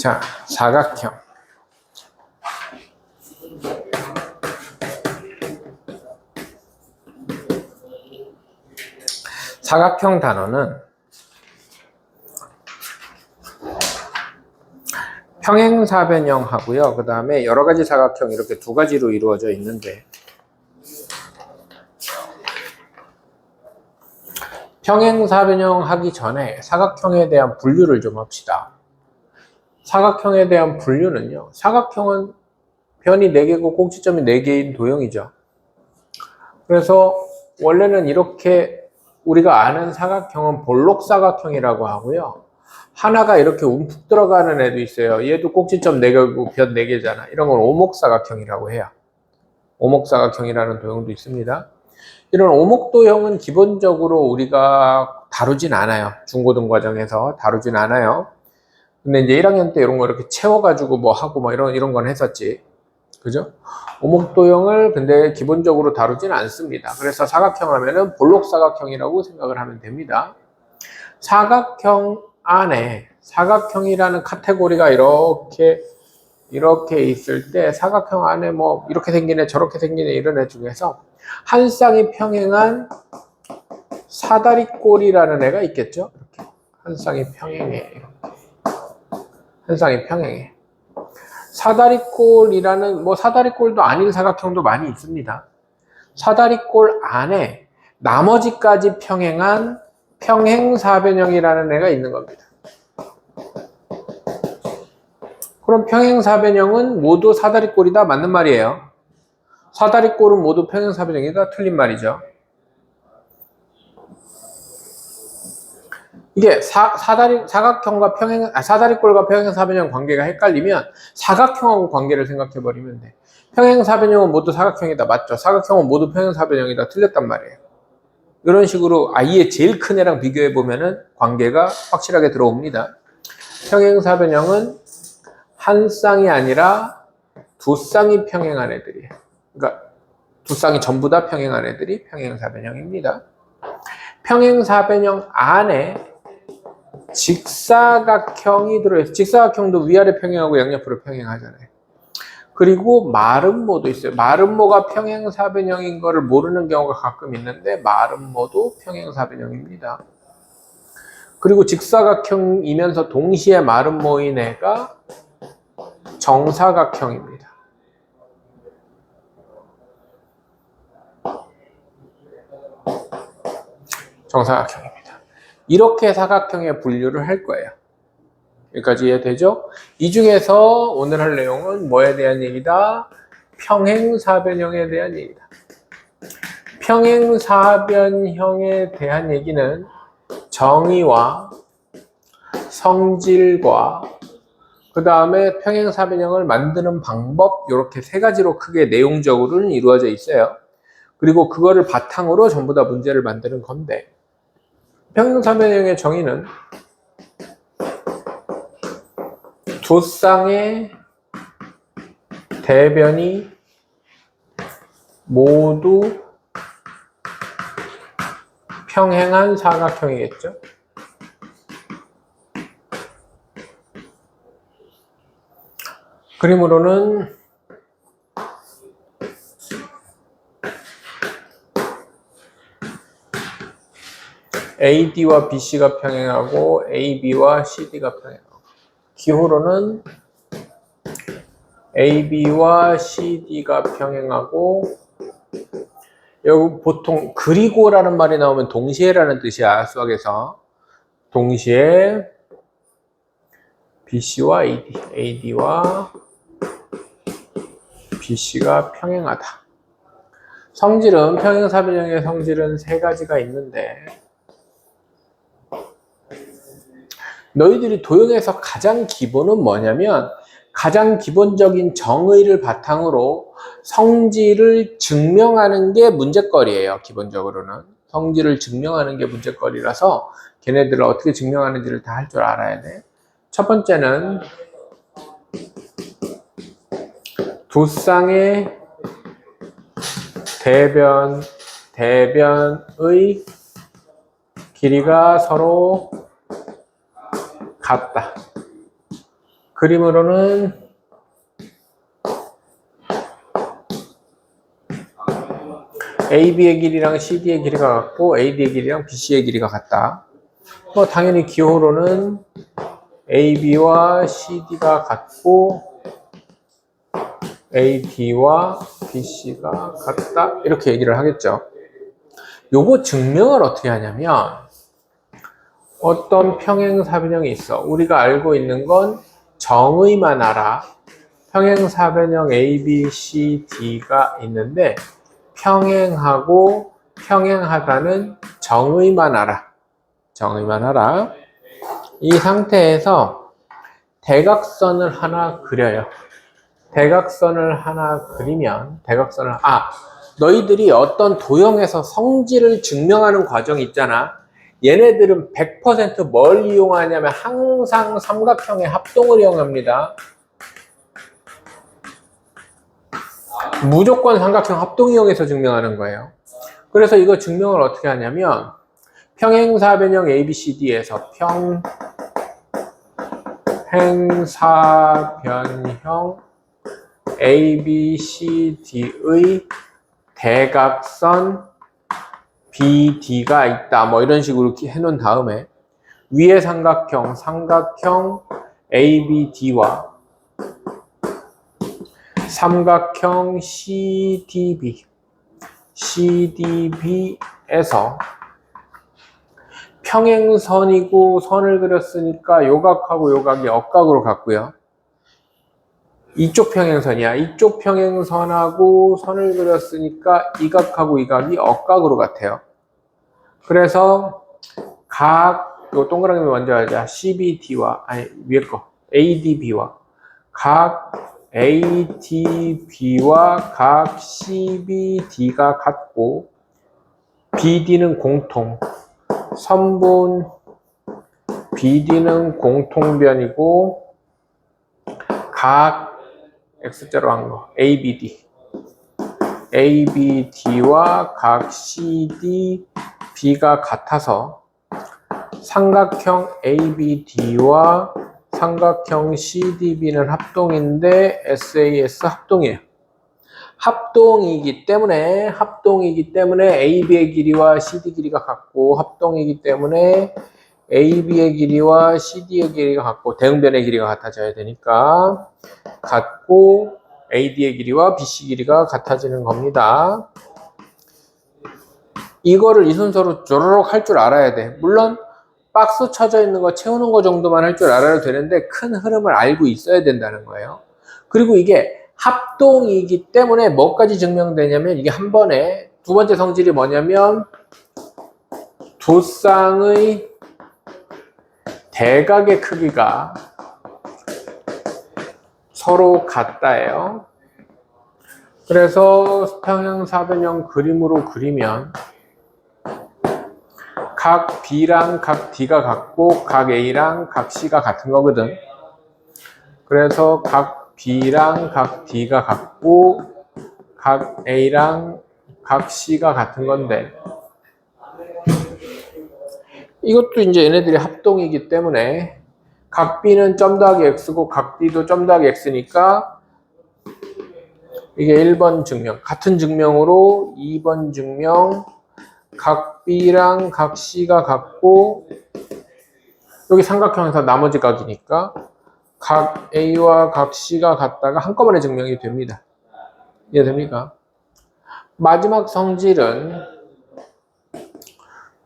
자, 사각형. 사각형 단어는 평행사변형 하고요. 그 다음에 여러 가지 사각형 이렇게 두 가지로 이루어져 있는데, 평행사변형 하기 전에 사각형에 대한 분류를 좀 합시다. 사각형에 대한 분류는요, 사각형은 변이 4개고 꼭지점이 4개인 도형이죠. 그래서 원래는 이렇게 우리가 아는 사각형은 볼록사각형이라고 하고요. 하나가 이렇게 움푹 들어가는 애도 있어요. 얘도 꼭지점 4개고 변 4개잖아. 이런 건 오목사각형이라고 해요. 오목사각형이라는 도형도 있습니다. 이런 오목도형은 기본적으로 우리가 다루진 않아요. 중고등 과정에서 다루진 않아요. 근데 이제 1학년 때 이런 거 이렇게 채워가지고 뭐 하고 뭐 이런 건 했었지. 그죠? 오목도형을 근데 기본적으로 다루진 않습니다. 그래서 사각형 하면은 볼록사각형이라고 생각을 하면 됩니다. 사각형 안에 사각형이라는 카테고리가 이렇게 있을 때 사각형 안에 뭐 이렇게 생긴 애 저렇게 생긴 애 이런 애 중에서 한 쌍이 평행한 사다리꼴이라는 애가 있겠죠? 이렇게 한 쌍이 평행해. 한 쌍이 평행해. 사다리꼴이라는 뭐 사다리꼴도 아닌 사각형도 많이 있습니다. 사다리꼴 안에 나머지까지 평행한 평행사변형이라는 애가 있는 겁니다. 그럼 평행사변형은 모두 사다리꼴이다 맞는 말이에요. 사다리꼴은 모두 평행사변형이다 틀린 말이죠. 이게 사각형과 사다리꼴과 평행사변형 관계가 헷갈리면 사각형하고 관계를 생각해버리면 돼. 평행사변형은 모두 사각형이다 맞죠? 사각형은 모두 평행사변형이다 틀렸단 말이에요. 이런 식으로 아예 제일 큰 애랑 비교해보면은 관계가 확실하게 들어옵니다. 평행사변형은 한 쌍이 아니라 두 쌍이 평행한 애들이에요. 그러니까 두 쌍이 전부 다 평행한 애들이 평행사변형입니다. 평행사변형 안에 직사각형이 들어있어요. 직사각형도 위아래 평행하고 양옆으로 평행하잖아요. 그리고 마름모도 있어요. 마름모가 평행사변형인 거를 모르는 경우가 가끔 있는데 마름모도 평행사변형입니다. 그리고 직사각형이면서 동시에 마름모인 애가 정사각형입니다. 정사각형입니다. 이렇게 사각형의 분류를 할 거예요. 여기까지 이해되죠? 이 중에서 오늘 할 내용은 뭐에 대한 얘기다? 평행사변형에 대한 얘기다. 평행사변형에 대한 얘기는 정의와 성질과 그 다음에 평행사변형을 만드는 방법 이렇게 세 가지로 크게 내용적으로는 이루어져 있어요. 그리고 그거를 바탕으로 전부 다 문제를 만드는 건데 평행사변형의 정의는 두 쌍의 대변이 모두 평행한 사각형이겠죠. 그림으로는 AD와 BC가 평행하고 AB와 CD가 평행하고 기호로는 AB와 CD가 평행하고 여기 보통 그리고라는 말이 나오면 동시에라는 뜻이야. 수학에서 동시에 BC와 AD와 BC가 평행하다. 성질은 평행사변형의 성질은 세 가지가 있는데 너희들이 도형에서 가장 기본은 뭐냐면 가장 기본적인 정의를 바탕으로 성질을 증명하는 게 문제거리예요. 기본적으로는 성질을 증명하는 게 문제거리라서 걔네들을 어떻게 증명하는지를 다 할 줄 알아야 돼. 첫 번째는 두 쌍의 대변의 길이가 서로 같다. 그림으로는 AB의 길이랑 CD의 길이가 같고 AD의 길이랑 BC의 길이가 같다. 뭐 당연히 기호로는 AB와 CD가 같고 AD와 BC가 같다 이렇게 얘기를 하겠죠. 요거 증명을 어떻게 하냐면 어떤 평행사변형이 있어. 우리가 알고 있는 건 정의만 알아. 평행사변형 A, B, C, D가 있는데 평행하고 평행하다는 정의만 알아. 정의만 알아. 이 상태에서 대각선을 하나 그려요. 대각선을 하나 그리면 너희들이 어떤 도형에서 성질을 증명하는 과정이 있잖아. 얘네들은 100% 뭘 이용하냐면 항상 삼각형의 합동을 이용합니다. 무조건 삼각형 합동 이용해서 증명하는 거예요. 그래서 이거 증명을 어떻게 하냐면 평행사변형 ABCD에서 평행사변형 ABCD의 대각선 BD가 있다. 뭐 이런 식으로 해놓은 다음에 위에 삼각형 ABD와 삼각형 CDB에서 평행선이고 선을 그렸으니까 요각하고 요각이 억각으로 같고요. 이쪽 평행선이야. 이쪽 평행선하고 선을 그렸으니까 이 각하고 이 각이 억각으로 같아요. 그래서 요 동그라미 먼저 하자. CBD와 위에 거 ADB와 각 ADB와 각 CBD가 같고 BD는 공통, 선분 BD는 공통변이고 각 X자로 한 거 ABD와 각 CDB가 같아서 삼각형 ABD와 삼각형 CDB는 합동인데 SAS 합동이에요. 합동이기 때문에 AB의 길이와 CD 길이가 같고 합동이기 때문에 AB의 길이와 CD의 길이가 같고 대응변의 길이가 같아져야 되니까 같고 AD의 길이와 BC 길이가 같아지는 겁니다. 이거를 이 순서로 쪼르륵 할 줄 알아야 돼. 물론 박스 쳐져 있는 거 채우는 거 정도만 할 줄 알아야 되는데 큰 흐름을 알고 있어야 된다는 거예요. 그리고 이게 합동이기 때문에 뭐까지 증명되냐면 이게 한 번에 두 번째 성질이 뭐냐면 두 쌍의 대각의 크기가 서로 같다예요. 그래서 평행사변형 그림으로 그리면 각 B랑 각 D가 같고 각 A랑 각 C가 같은 거거든. 그래서 각 B랑 각 D가 같고 각 A랑 각 C가 같은 건데 이것도 이제 얘네들이 합동이기 때문에 각 B는 점 더하기 X고 각 D도 점 더하기 X니까 이게 1번 증명. 같은 증명으로 2번 증명 각 B랑 각 C가 같고 여기 삼각형에서 나머지 각이니까 각 A와 각 C가 같다가 한꺼번에 증명이 됩니다. 이해됩니까? 마지막 성질은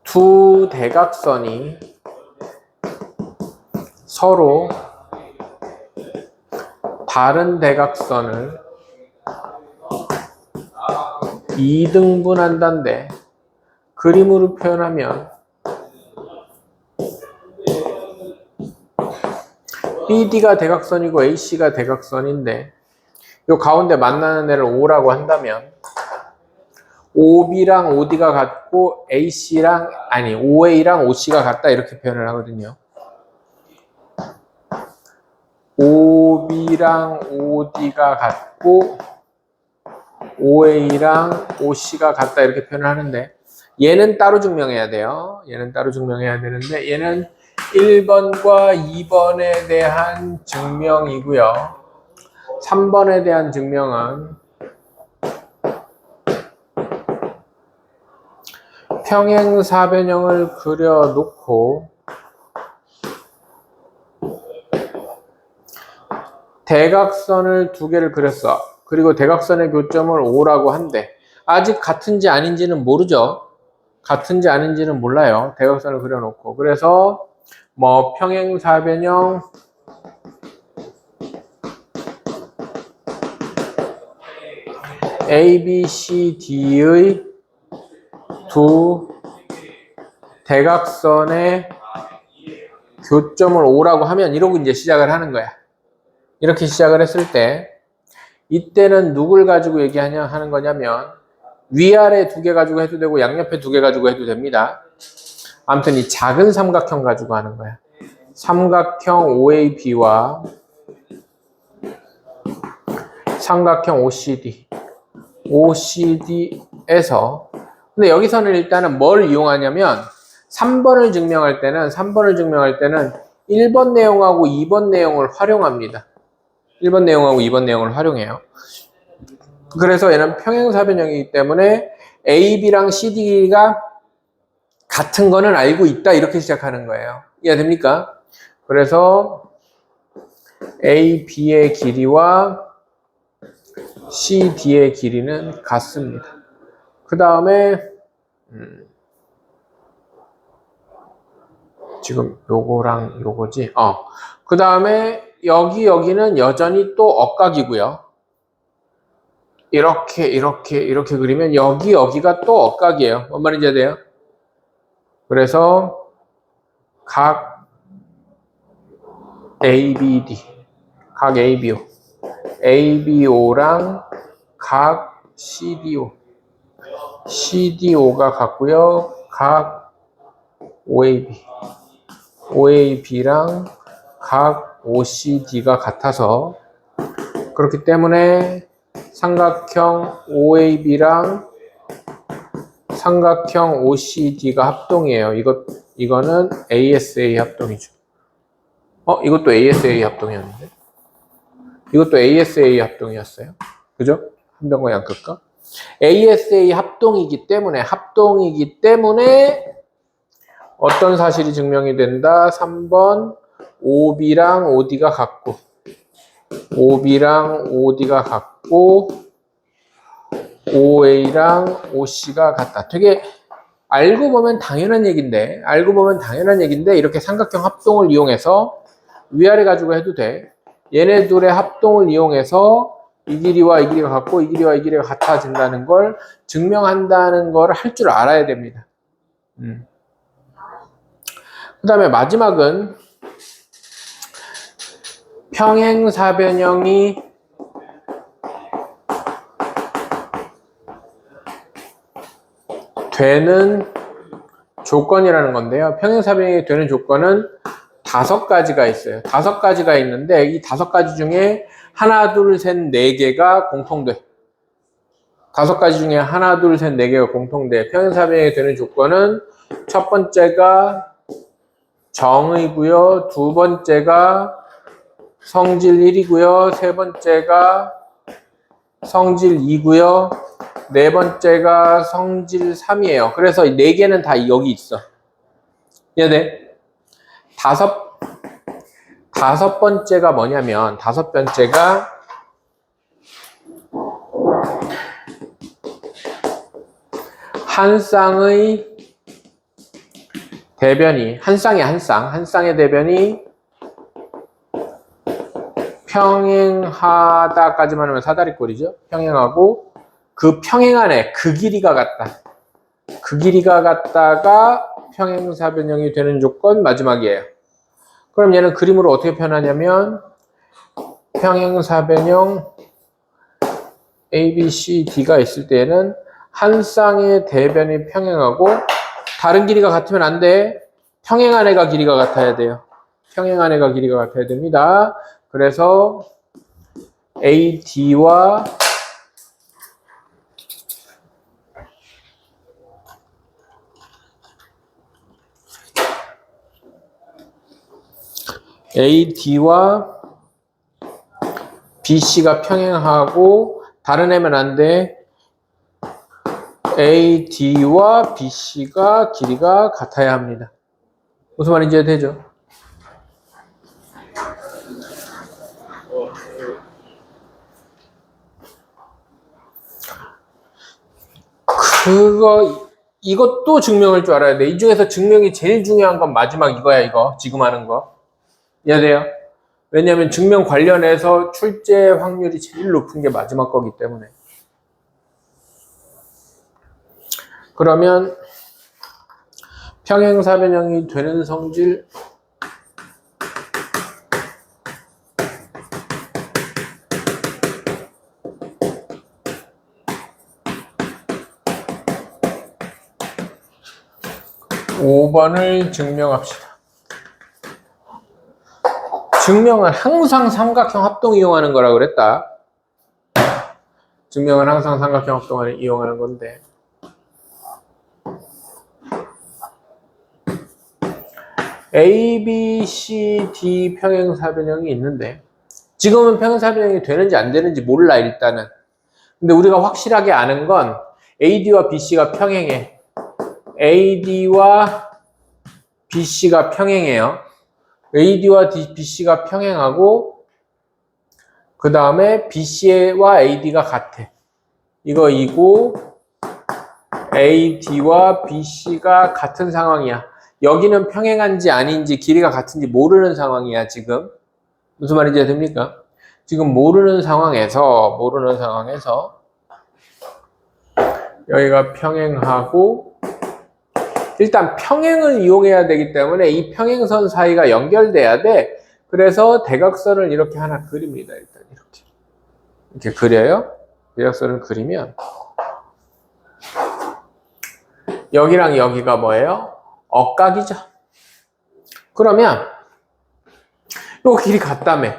두 대각선이 서로 다른 대각선을 2등분한다인데 그림으로 표현하면 BD가 대각선이고 AC가 대각선인데 요 가운데 만나는 애를 O라고 한다면 OB랑 OD가 같고 OA랑 OC가 같다 이렇게 표현을 하거든요. OB랑 OD가 같고 OA랑 OC가 같다 이렇게 표현을 하는데 얘는 따로 증명해야 돼요. 얘는 따로 증명해야 되는데 얘는 1번과 2번에 대한 증명이고요. 3번에 대한 증명은 평행사변형을 그려놓고 대각선을 두 개를 그렸어. 그리고 대각선의 교점을 O라고 한대. 아직 같은지 아닌지는 모르죠. 같은지 아닌지는 몰라요. 대각선을 그려놓고. 그래서 뭐 평행사변형 ABCD의 두 대각선의 교점을 O라고 하면 이러고 이제 시작을 하는 거야. 이렇게 시작을 했을 때 이때는 누굴 가지고 하는 거냐면 위아래 두 개 가지고 해도 되고 양옆에 두 개 가지고 해도 됩니다. 아무튼 이 작은 삼각형 가지고 하는 거야. 삼각형 OAB와 삼각형 OCD에서 근데 여기서는 일단은 뭘 이용하냐면 3번을 증명할 때는 1번 내용하고 2번 내용을 활용합니다. 1번 내용하고 2번 내용을 활용해요. 그래서 얘는 평행사변형이기 때문에 AB랑 CD가 같은 거는 알고 있다 이렇게 시작하는 거예요. 이해됩니까? 그래서 AB의 길이와 CD의 길이는 같습니다. 그 다음에 지금 요거랑 요거지. 그 다음에 여기는 여전히 또 억각이고요. 이렇게 그리면 여기가 또 억각이에요. 뭔 말인지 아세요? 그래서 각 ABD, 각 ABO, ABO랑 각 CDO, CDO가 같고요. 각 OAB, OAB랑 각 OCD가 같아서 그렇기 때문에 삼각형 OAB랑 삼각형 OCD가 합동이에요. 이거는 ASA 합동이죠. 이것도 ASA 합동이었는데? 이것도 ASA 합동이었어요. 그죠? 한 병과 양극과. ASA 합동이기 때문에 어떤 사실이 증명이 된다? 3번 OB랑 OD가 같고 OA랑 OC가 같다. 되게 알고 보면 당연한 얘기인데 이렇게 삼각형 합동을 이용해서 위아래 가지고 해도 돼. 얘네 둘의 합동을 이용해서 이 길이와 이 길이가 같고 이 길이와 이 길이가 같아진다는 걸 증명한다는 걸 할 줄 알아야 됩니다. 그 다음에 마지막은 평행사변형이 되는 조건이라는 건데요. 평행사변형이 되는 조건은 5가지가 있어요. 5가지가 있는데 이 5가지 중에 하나, 둘, 셋, 4개가 공통돼. 5가지 중에 하나, 둘, 셋, 4개가 공통돼. 평행사변형이 되는 조건은 첫 번째가 정의고요. 두 번째가 성질 1이고요. 세 번째가 성질 2고요. 네 번째가 성질 3이에요. 그래서 4개는 다 여기 있어. 이해돼? 다섯 번째가 뭐냐면, 다섯 번째가 한 쌍의 대변이, 한 쌍의 대변이 평행하다까지만 하면 사다리꼴이죠. 평행하고 그 평행 안에 그 길이가 같다. 그 길이가 같다가 평행사변형이 되는 조건 마지막이에요. 그럼 얘는 그림으로 어떻게 표현하냐면 평행사변형 ABCD가 있을 때에는 한 쌍의 대변이 평행하고 다른 길이가 같으면 안 돼. 평행 안에가 길이가 같아야 돼요. 평행 안에가 길이가 같아야 됩니다. 그래서 AD와 AD와 BC가 평행하고 다른 애면 안 돼. AD와 BC가 길이가 같아야 합니다. 무슨 말인지 이해되죠? 이것도 증명할 줄 알아야 돼. 이 중에서 증명이 제일 중요한 건 마지막 이거야, 이거. 지금 하는 거. 이해돼요? 왜냐하면 증명 관련해서 출제 확률이 제일 높은 게 마지막 거기 때문에. 그러면 평행사변형이 되는 성질 5번을 증명합시다. 증명은 항상 삼각형 합동 이용하는 거라고 그랬다. 증명은 항상 삼각형 합동을 이용하는 건데 A, B, C, D 평행사변형이 있는데 지금은 평행사변형이 되는지 안 되는지 몰라 일단은. 근데 우리가 확실하게 아는 건 AD와 BC가 평행해. AD와 BC가 평행해요. AD와 BC가 평행하고 그 다음에 BC와 AD가 같아. 이거 이고 AD와 BC가 같은 상황이야. 여기는 평행한지 아닌지 길이가 같은지 모르는 상황이야 지금. 무슨 말인지 됩니까? 지금 모르는 상황에서 여기가 평행하고 일단 평행을 이용해야 되기 때문에 이 평행선 사이가 연결돼야 돼. 그래서 대각선을 이렇게 하나 그립니다. 일단 이렇게 그려요. 대각선을 그리면 여기랑 여기가 뭐예요? 억각이죠. 그러면 요 길이 같다며.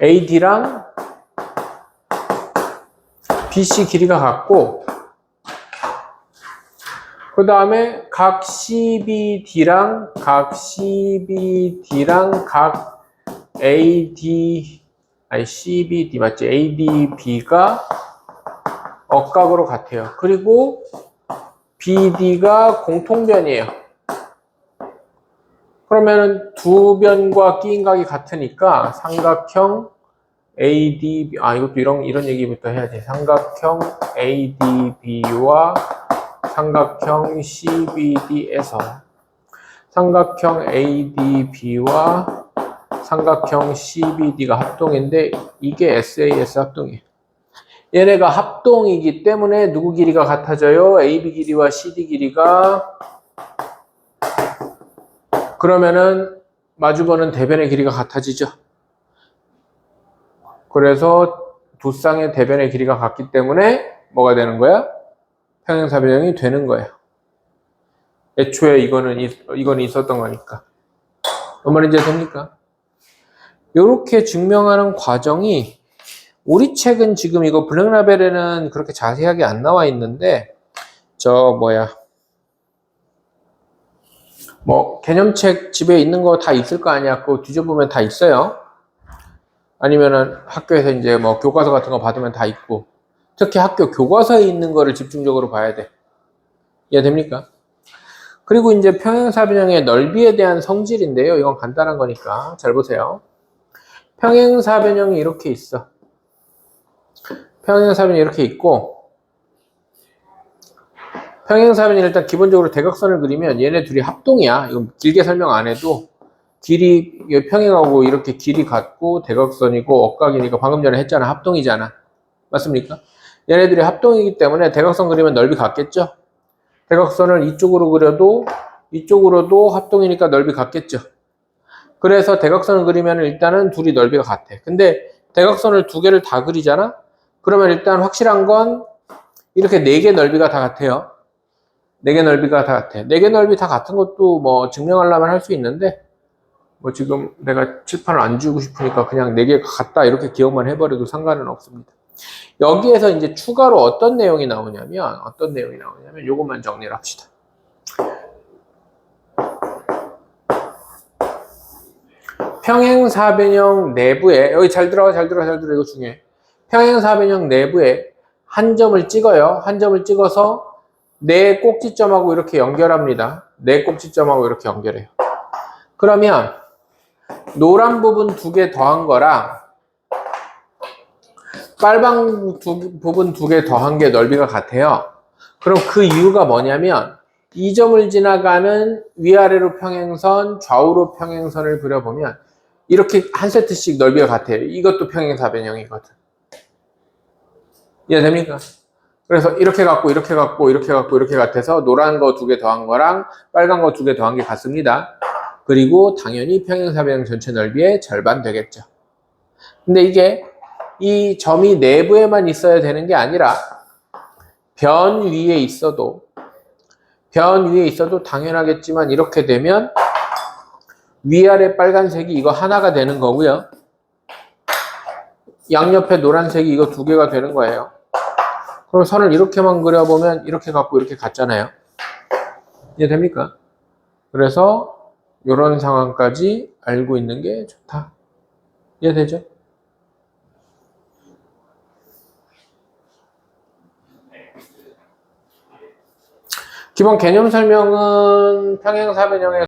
AD랑 BC 길이가 같고 그 다음에 각 CBD랑 각 AD 아니 CBD 맞지? ADB가 억각으로 같아요. 그리고 BD가 공통변이에요. 그러면은 두 변과 끼인각이 같으니까 삼각형 ADB 이것도 이런 얘기부터 해야지. 삼각형 ADB와 삼각형 CBD에서 삼각형 ADB와 삼각형 CBD가 합동인데 이게 SAS 합동이에요. 얘네가 합동이기 때문에 누구 길이가 같아져요? AB 길이와 CD 길이가. 그러면은 마주보는 대변의 길이가 같아지죠. 그래서 두 쌍의 대변의 길이가 같기 때문에 뭐가 되는 거야? 평행사변형이 되는 거예요. 애초에 이거는 있었던 거니까. 뭔 말인지 됩니까? 이렇게 증명하는 과정이 우리 책은 지금 이거 블랙라벨에는 그렇게 자세하게 안 나와 있는데 개념책 집에 있는 거 다 있을 거 아니야. 그거 뒤져보면 다 있어요. 아니면은 학교에서 이제 교과서 같은 거 받으면 다 있고. 특히 학교 교과서에 있는 거를 집중적으로 봐야 돼. 이해됩니까? 그리고 이제 평행사변형의 넓이에 대한 성질인데요. 이건 간단한 거니까 잘 보세요. 평행사변형이 이렇게 있어. 평행사변이 이렇게 있고 평행사변이 일단 기본적으로 대각선을 그리면 얘네 둘이 합동이야. 이건 길게 설명 안 해도 길이 평행하고 이렇게 길이 같고 대각선이고 억각이니까 방금 전에 했잖아. 합동이잖아. 맞습니까? 얘네들이 합동이기 때문에 대각선 그리면 넓이 같겠죠? 대각선을 이쪽으로 그려도 이쪽으로도 합동이니까 넓이 같겠죠? 그래서 대각선을 그리면 일단은 둘이 넓이가 같아. 근데 대각선을 두 개를 다 그리잖아? 그러면 일단 확실한 건 이렇게 4개 넓이가 다 같아요. 4개 넓이가 다 같아. 4개 넓이 다 같은 것도 증명하려면 할 수 있는데 지금 내가 칠판을 안 지우고 싶으니까 그냥 4개가 같다 이렇게 기억만 해버려도 상관은 없습니다. 여기에서 이제 추가로 어떤 내용이 나오냐면 이것만 정리를 합시다. 평행사변형 내부에, 여기 잘 들어, 이거 중요해. 평행사변형 내부에 한 점을 찍어요. 한 점을 찍어서 네 꼭지점하고 이렇게 연결합니다. 네 꼭지점하고 이렇게 연결해요. 그러면 노란 부분 두 개 더한 거랑 빨간 부분 두 개 더한 게 넓이가 같아요. 그럼 그 이유가 뭐냐면 이 점을 지나가는 위아래로 평행선, 좌우로 평행선을 그려보면 이렇게 한 세트씩 넓이가 같아요. 이것도 평행사변형이거든. 이해됩니까? 그래서 이렇게 갖고 이렇게 갖고 이렇게 갖고 이렇게 같아서 노란 거 두 개 더한 거랑 빨간 거 두 개 더한 게 같습니다. 그리고 당연히 평행사변형 전체 넓이의 절반 되겠죠. 근데 이게 이 점이 내부에만 있어야 되는 게 아니라 변 위에 있어도 당연하겠지만 이렇게 되면 위아래 빨간색이 이거 하나가 되는 거고요. 양옆에 노란색이 이거 두 개가 되는 거예요. 그럼 선을 이렇게만 그려보면 이렇게 갖고 이렇게 같잖아요. 이해됩니까? 그래서 이런 상황까지 알고 있는 게 좋다. 이해되죠? 기본 개념 설명은 평행사변형의